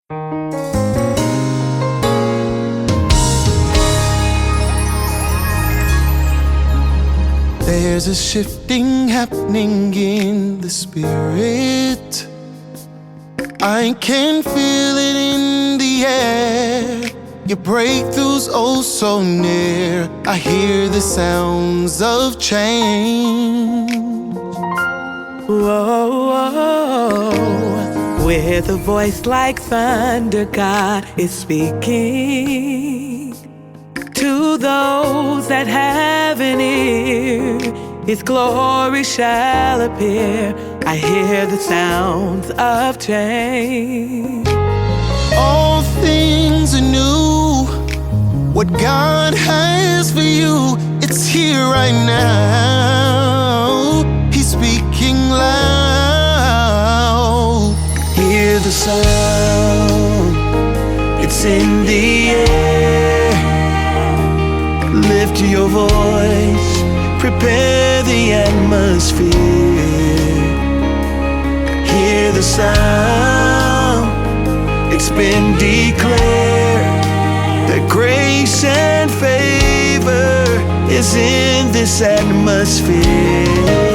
There's a shifting happening in the spirit. I can feel it in the air. Your breakthrough's oh so near. I hear the sounds of change. Whoa, whoa. With a voice like thunder, God is speaking to those that have an ear. His glory shall appear. I hear the sounds of change. All things are new. What God has for you, it's here right now. He's speaking loud. Hear the sound, it's in the air. Lift your voice, prepare the atmosphere. Hear the sound, it's been declared that grace and favor is in this atmosphere.